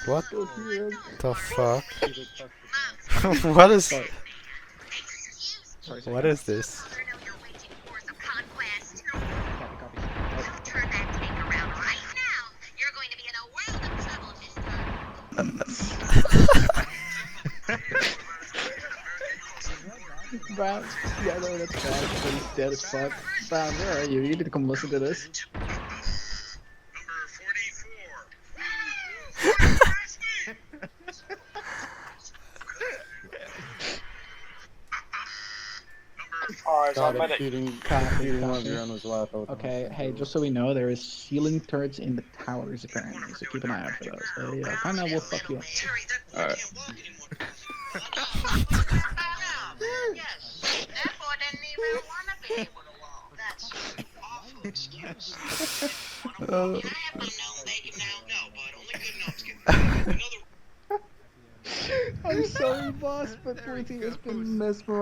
What Still here. the fuck? Sorry. What is... Sorry. Sorry. What is this? Copy. Brown, yeah, I know that's bad, but he's dead as fuck. Brown, where are you? You need to come listen to this. Okay, hey, just so we know, there is ceiling turrets in the towers apparently, so keep an eye out for those. Kinda will fuck you up. Alright. I'm sorry, boss, but Pointy has been mesmerized.